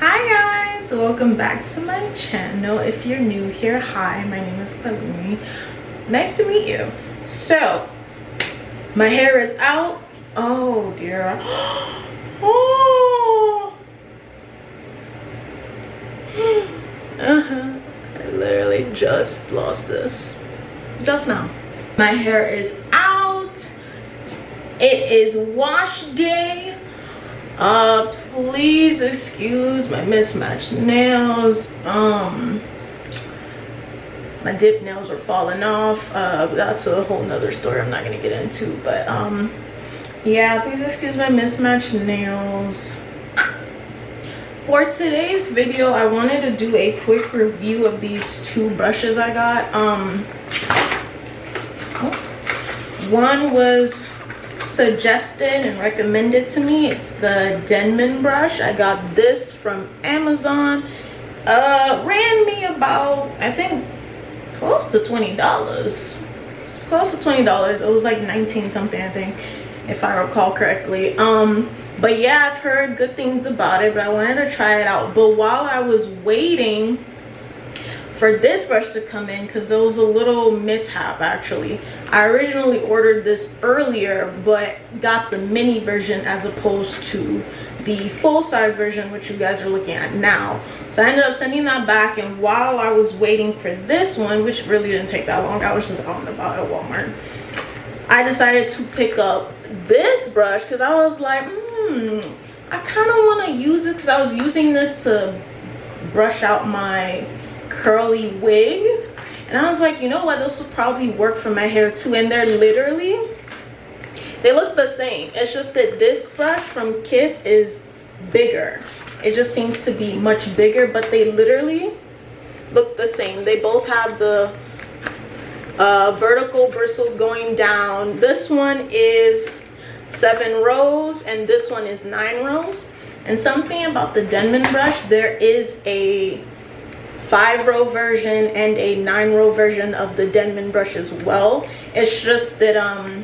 Hi guys, welcome back to my channel. If you're new here, hi, my name is Palumi. Nice to meet you. So my hair is out. Oh dear. Oh. I literally just lost this just now. My hair is out. It is wash day. Please excuse my mismatched nails. My dip nails are falling off. That's a whole nother story I'm not gonna get into, but yeah, please excuse my mismatched nails. For today's video, I wanted to do a quick review of these two brushes I got. One was suggested and recommended to me. It's the Denman brush. I got this from Amazon. Ran me about, I think, close to $20. Close to $20. It was like 19 something, I think, if I recall correctly. But yeah, I've heard good things about it, but I wanted to try it out. But while I was waiting for this brush to come in, because there was a little mishap actually. I originally ordered this earlier, but got the mini version as opposed to the full-size version, which you guys are looking at now. So I ended up sending that back, and while I was waiting for this one, which really didn't take that long, I was just out and about at Walmart, I decided to pick up this brush because I was like, I kind of want to use it, because I was using this to brush out my curly wig, and I was like, you know what, this would probably work for my hair too. And they're literally, they look the same. It's just that this brush from Kiss is bigger. It just seems to be much bigger, but they literally look the same. They both have the vertical bristles going down. This one is 7 rows and this one is 9 rows. And something about the Denman brush, there is a 5-row version and a 9-row version of the Denman brush as well. It's just that I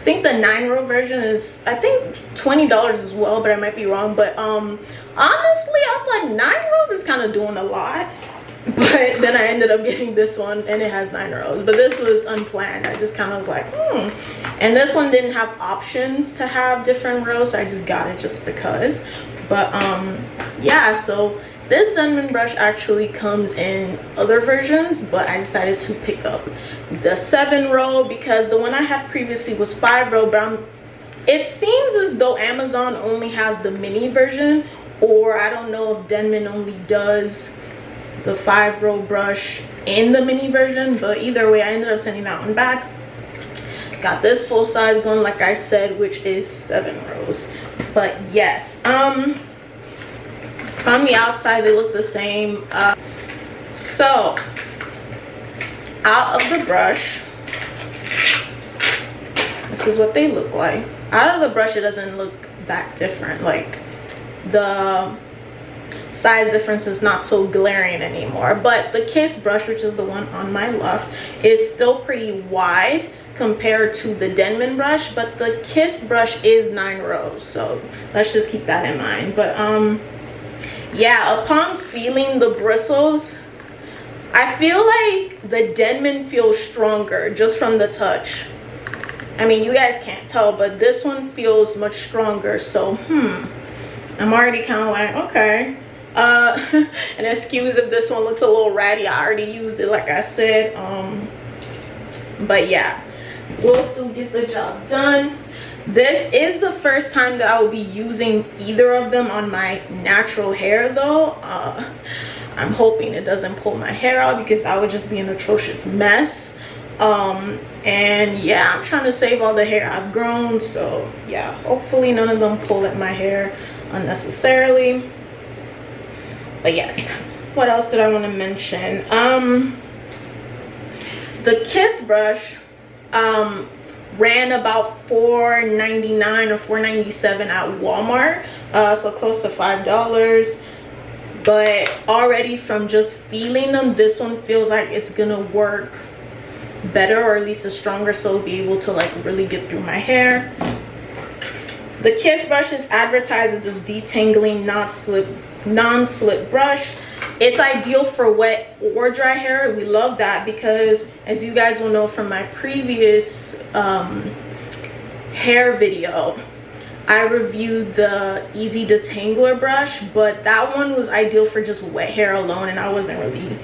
think the 9-row version is, I think, $20 as well, but I might be wrong. But honestly, I was like, 9 rows is kind of doing a lot. But then I ended up getting this one and it has 9 rows, but this was unplanned. I just kind of was like, and this one didn't have options to have different rows, so I just got it just because. But yeah, so this Denman brush actually comes in other versions, but I decided to pick up the 7-row because the one I had previously was 5-row, but it seems as though Amazon only has the mini version, or I don't know if Denman only does the 5-row brush in the mini version. But either way, I ended up sending that one back. Got this full size one, like I said, which is 7 rows. But yes, from the outside they look the same. So out of the brush, this is what they look like. Out of the brush, it doesn't look that different. Like, the size difference is not so glaring anymore. But the Kiss brush, which is the one on my left, is still pretty wide compared to the Denman brush, but the Kiss brush is 9 rows, so let's just keep that in mind. But yeah, upon feeling the bristles, I feel like the Denman feels stronger just from the touch. I mean, you guys can't tell, but this one feels much stronger. So I'm already kind of like, okay. And excuse if this one looks a little ratty. I already used it, like I said. But yeah, we'll still get the job done. This is the first time that I will be using either of them on my natural hair though. I'm hoping it doesn't pull my hair out, because that would just be an atrocious mess. And yeah, I'm trying to save all the hair I've grown, so yeah, hopefully none of them pull at my hair unnecessarily. But yes, what else did I want to mention? The Kiss brush ran about $4.99 or $4.97 at Walmart, so close to $5. But already from just feeling them, this one feels like it's gonna work better, or at least a stronger, so I'll be able to like really get through my hair. The Kiss brush is advertised as a detangling, not slip non-slip brush. It's ideal for wet or dry hair. We love that because, as you guys will know from my previous hair video, I reviewed the Easy Detangler brush, but that one was ideal for just wet hair alone, and I wasn't really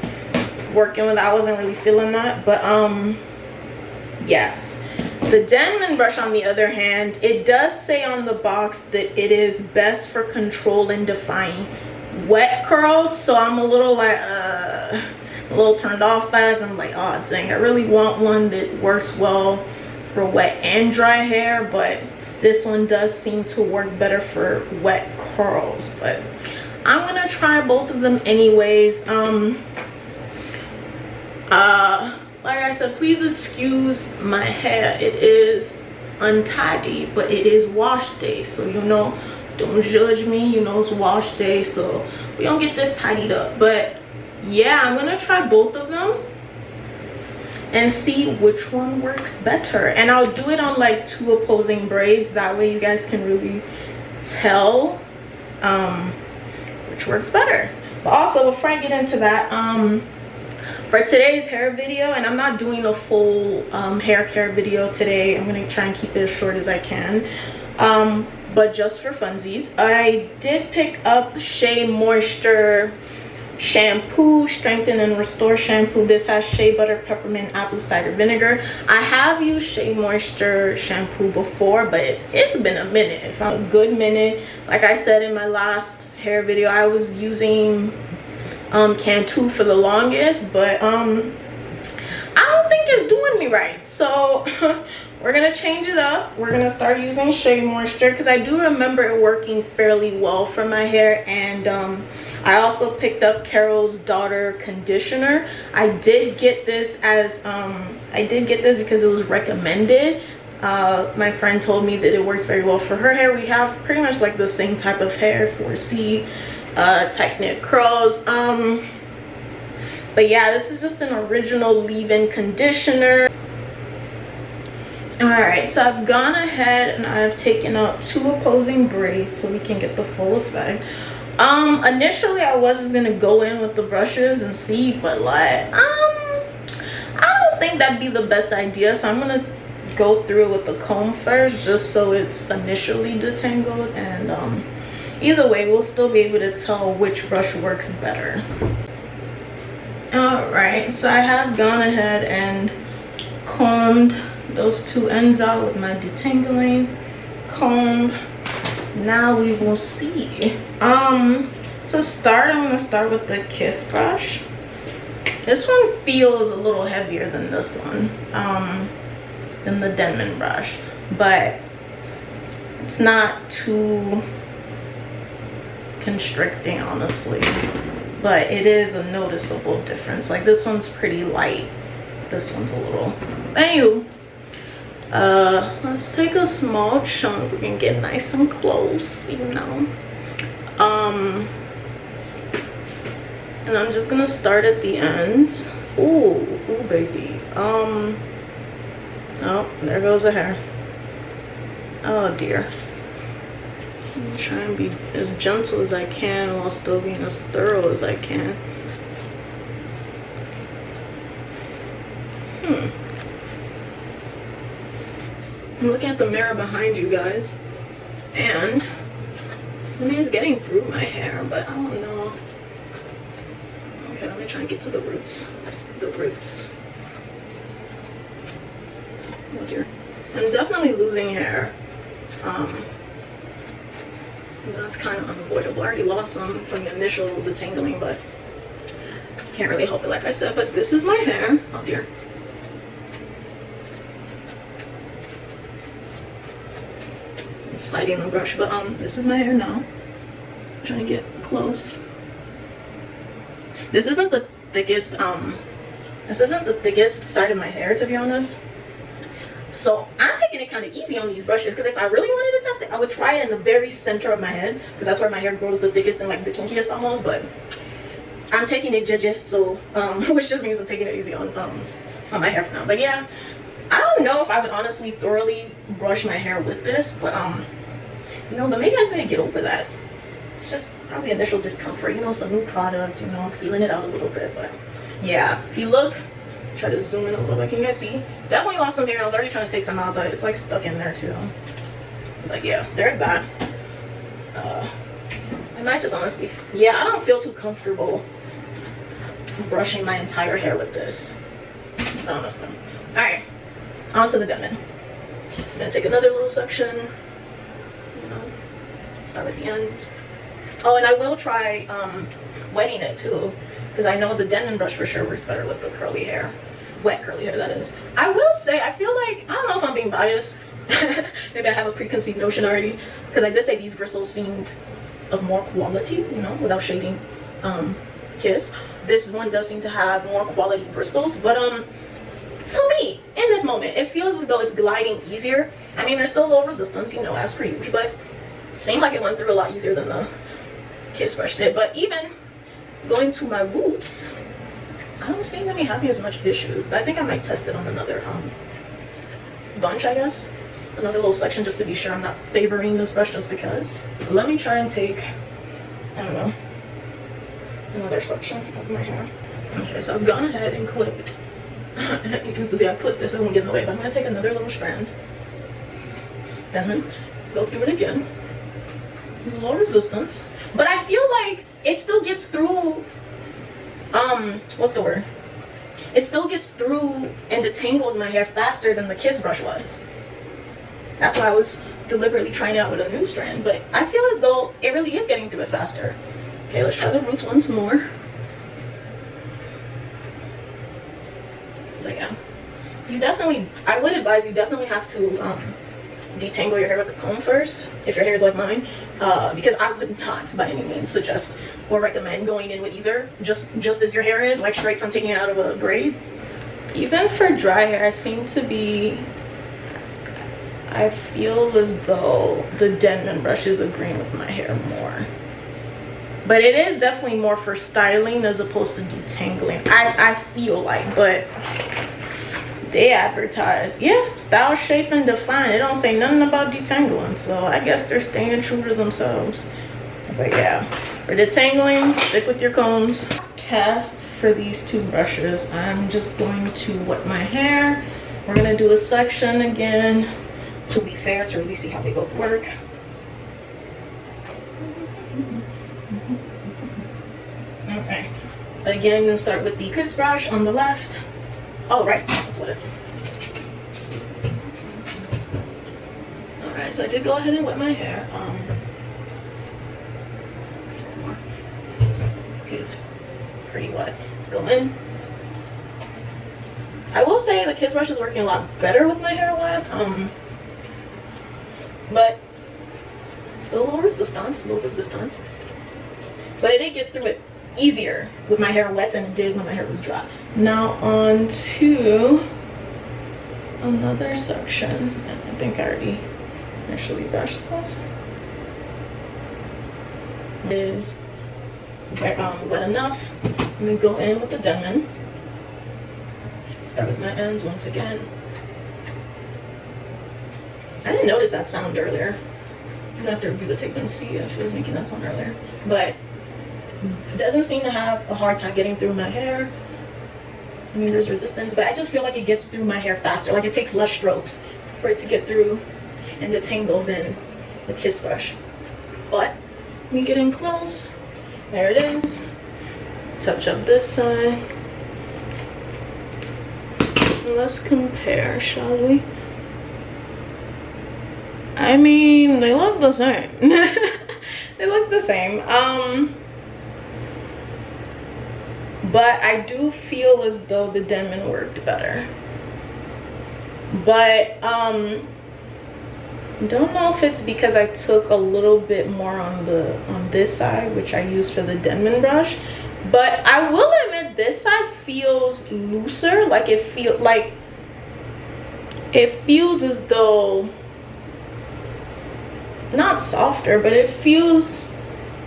working with it. I wasn't really feeling that. But yes, the Denman brush, on the other hand, it does say on the box that it is best for control and defying wet curls. So I'm a little like a little turned off by it. I'm like, oh dang, I really want one that works well for wet and dry hair, but this one does seem to work better for wet curls. But I'm gonna try both of them anyways. Like I said, please excuse my hair. It is untidy, but it is wash day, so you know, don't judge me. You know, it's wash day, so we don't get this tidied up. But yeah, I'm gonna try both of them and see which one works better, and I'll do it on like 2 opposing braids. That way you guys can really tell which works better. But also, before I get into that, for today's hair video, and I'm not doing a full hair care video today, I'm gonna try and keep it as short as I can, but just for funsies, I did pick up Shea Moisture shampoo, strengthen and restore shampoo. This has shea butter, peppermint, apple cider vinegar. I have used Shea Moisture shampoo before, but it's been a minute. It's a good minute. Like I said in my last hair video, I was using Cantu for the longest, but I don't think it's doing me right. So we're gonna change it up. We're gonna start using Shea Moisture because I do remember it working fairly well for my hair. And I also picked up Carol's Daughter conditioner. I did get this as because it was recommended. My friend told me that it works very well for her hair. We have pretty much like the same type of hair, 4C, tight knit curls. But yeah, this is just an original leave-in conditioner. All right, so I've gone ahead and I've taken out 2 opposing braids so we can get the full effect. Initially I was just gonna go in with the brushes and see, but like I don't think that'd be the best idea, so I'm gonna go through with the comb first just so it's initially detangled. And either way, we'll still be able to tell which brush works better. All right, so I have gone ahead and combed those 2 ends out with my detangling comb. Now we will see. To start, I'm gonna start with the Kiss brush. This one feels a little heavier than this one, than the Denman brush, but it's not too constricting, honestly. But it is a noticeable difference. Like this one's pretty light, this one's a little. Anywho, let's take a small chunk. We can get nice and close, you know. And I'm just gonna start at the ends. Ooh, baby. Oh, there goes the hair. Oh dear. I'm trying to be as gentle as I can while still being as thorough as I can. I'm looking at the mirror behind you guys, and I mean it's getting through my hair, but I don't know. Okay, let me try and get to the roots. The roots. Oh dear. I'm definitely losing hair. That's kind of unavoidable. I already lost some from the initial detangling, but can't really help it, like I said. But this is my hair. Oh dear. It's fighting the brush, but this is my hair now. I'm trying to get close. This isn't the thickest side of my hair, to be honest. So I'm taking it kind of easy on these brushes, because if I really wanted to test it, I would try it in the very center of my head, because that's where my hair grows the thickest and like the kinkiest almost. But I'm taking it jeje, so which just means I'm taking it easy on my hair for now. But yeah, I don't know if I would honestly thoroughly brush my hair with this, but you know, but maybe I just need to get over that. It's just probably initial discomfort, you know, some new product, you know, I'm feeling it out a little bit. But yeah, if you look, try to zoom in a little bit. Can you guys see? Definitely lost some hair. I was already trying to take some out, but it's like stuck in there too. Like, yeah, there's that. I might just honestly, yeah, I don't feel too comfortable brushing my entire hair with this, honestly. All right, on to the Denman. I'm gonna take another little section, you know, start at the ends. Oh, and I will try wetting it too, because I know the Denman brush for sure works better with the curly hair, wet curly hair that is. I will say, I feel like, I don't know if I'm being biased, maybe I have a preconceived notion already, because I did say these bristles seemed of more quality, you know, without shading Kiss. This one does seem to have more quality bristles, but to me, in this moment, it feels as though it's gliding easier. I mean, there's still a little resistance, you know, as per usual, but it seemed like it went through a lot easier than the Kiss brush did. But even going to my roots, I don't seem to be having as much issues. But I think I might test it on another bunch, I guess. Another little section, just to be sure I'm not favoring this brush just because. So let me try and take, I don't know, another section of my hair. Okay, so I've gone ahead and clipped. You can see I clipped this so it won't get in the way, but I'm going to take another little strand. Then go through it again. There's a little resistance, but I feel like it still gets through, what's the word? It still gets through and detangles my hair faster than the Kiss brush was. That's why I was deliberately trying it out with a new strand, but I feel as though it really is getting through it faster. Okay, let's try the roots once more. But yeah, you definitely, I would advise you definitely have to detangle your hair with the comb first, if your hair is like mine, because I would not by any means suggest or recommend going in with either, just as your hair is, like straight from taking it out of a braid. Even for dry hair, I seem to be, I feel as though the Denman brush is agreeing with my hair more. But it is definitely more for styling as opposed to detangling, I feel like. But they advertise, yeah, style, shape, and define. It don't say nothing about detangling. So I guess they're staying true to themselves. But yeah, for detangling, stick with your combs. Cast for these two brushes, I'm just going to wet my hair. We're gonna do a section again, to be fair, to really see how they both work. Okay, but again, I'm gonna start with the Kiss brush on the left. Oh, right, that's what it is. Alright, so I did go ahead and wet my hair. Okay, it's pretty wet. Let's go in. I will say the Kiss brush is working a lot better with my hair wet. But still a little resistance. But I did get through it easier with my hair wet than it did when my hair was dry. Now on to another section, and I think I already initially brushed this. It is wet enough. I'm gonna go in with the Denman. Start with my ends once again. I didn't notice that sound earlier. I'm gonna have to review the tape and see if it was making that sound earlier. But it doesn't seem to have a hard time getting through my hair. I mean, there's resistance, but I just feel like it gets through my hair faster. Like it takes less strokes for it to get through and detangle than the Kiss brush. But let me get in close. There it is. Touch up this side. Let's compare, shall we? I mean, they look the same. They look the same. But I do feel as though the Denman worked better. But don't know if it's because I took a little bit more on this side, which I used for the Denman brush. But I will admit this side feels looser. Like it feels as though, not softer, but it feels,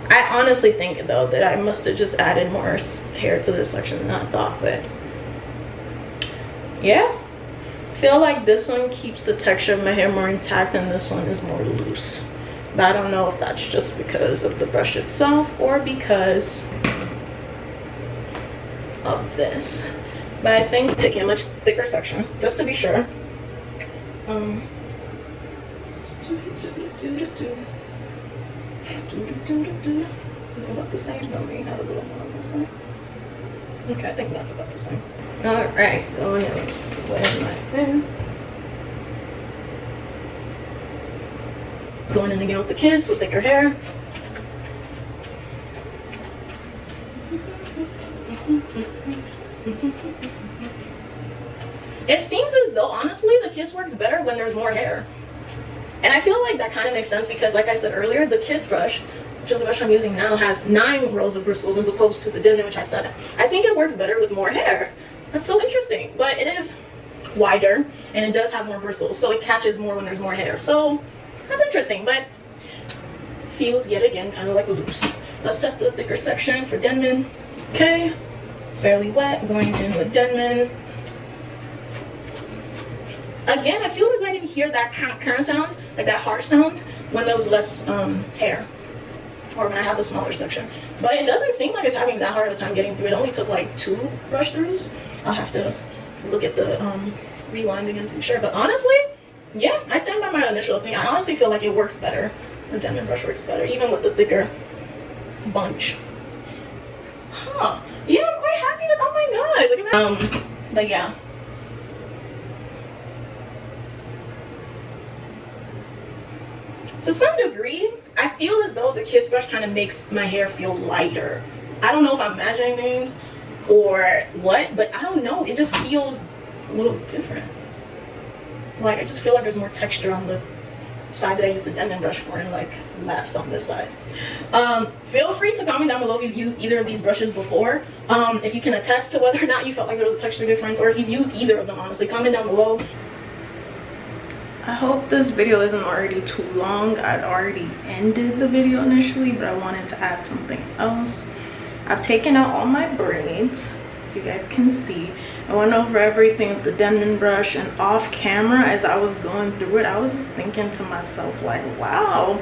I honestly think though that I must have just added more hair to this section than I thought. But yeah, I feel like this one keeps the texture of my hair more intact and this one is more loose. but I don't know if that's just because of the brush itself or because of this. But I think taking a much thicker section just to be sure. About the same. No, we had a little more on this side. Okay, I think that's about the same. All right, going in with my pen. Going in again with the kids with thicker hair. It seems as though, honestly, the Kiss works better when there's more hair. And I feel like that kind of makes sense because, like I said earlier, the Kiss brush, which is the brush I'm using now, has 9 rows of bristles as opposed to the Denman, which has 7. I think it works better with more hair. That's so interesting. But it is wider, and it does have more bristles, so it catches more when there's more hair. So that's interesting, but feels, yet again, kind of like loose. Let's test the thicker section for Denman. Okay, fairly wet, going in with Denman. Again, I feel as I didn't hear that kind of sound, like that harsh sound, when there was less hair, or when I have the smaller section. But it doesn't seem like it's having that hard of a time getting through. It only took like 2 brush throughs. I'll have to look at the rewind again to be sure. But honestly, yeah, I stand by my initial opinion. I honestly feel like it works better. The Denman brush works better, even with the thicker bunch. Huh. Yeah, I'm quite happy with, oh my gosh. Look at that. But yeah. To some degree, I feel as though the Kiss brush kind of makes my hair feel lighter. I don't know if I'm imagining things or what, but I don't know. It just feels a little different. Like, I just feel like there's more texture on the side that I use the Denman brush for and like less on this side. Feel free to comment down below if you've used either of these brushes before. If you can attest to whether or not you felt like there was a texture difference, or if you've used either of them, honestly, comment down below. I hope this video isn't already too long. I'd already ended the video initially, but I wanted to add something else. I've taken out all my braids, so you guys can see. I went over everything with the Denman brush, and off camera, as I was going through it, I was just thinking to myself, like, wow,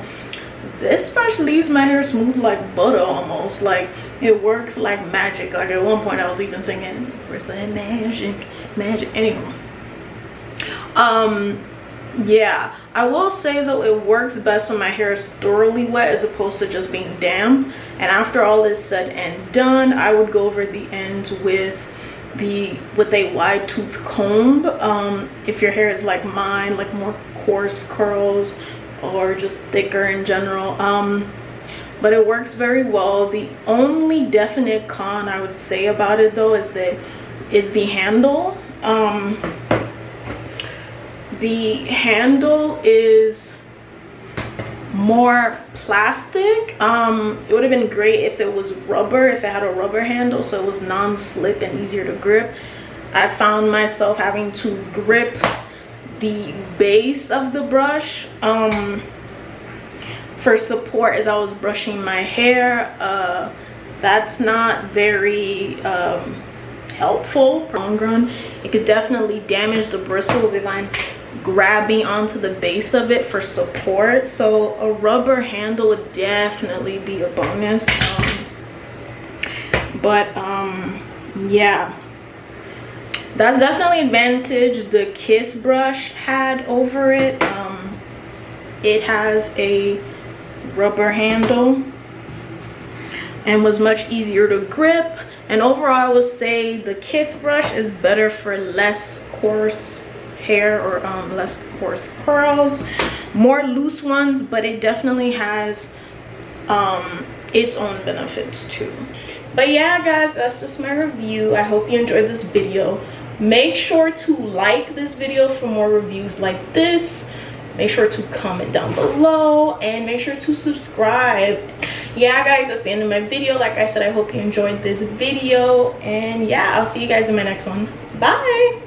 this brush leaves my hair smooth like butter almost. Like, it works like magic. Like, at one point I was even singing, where's that magic, magic. Anywho, yeah, I will say though, it works best when my hair is thoroughly wet as opposed to just being damp. And after all is said and done, I would go over the ends with a wide tooth comb. If your hair is like mine, like more coarse curls or just thicker in general, but it works very well. The only definite con I would say about it though is the handle. The handle is more plastic. It would have been great if it was rubber, if it had a rubber handle, so it was non-slip and easier to grip. I found myself having to grip the base of the brush for support as I was brushing my hair. That's not very helpful. Long run, it could definitely damage the bristles if I'm grabbing onto the base of it for support. So a rubber handle would definitely be a bonus. Yeah, that's definitely an advantage the Kiss brush had over it. It has a rubber handle and was much easier to grip. And overall, I would say the Kiss brush is better for less coarse hair or less coarse curls, more loose ones, but it definitely has its own benefits too. But yeah, guys, that's just my review. I hope you enjoyed this video. Make sure to like this video for more reviews like this. Make sure to comment down below and make sure to subscribe. Yeah, guys, that's the end of my video. Like I said, I hope you enjoyed this video, and yeah, I'll see you guys in my next one. Bye.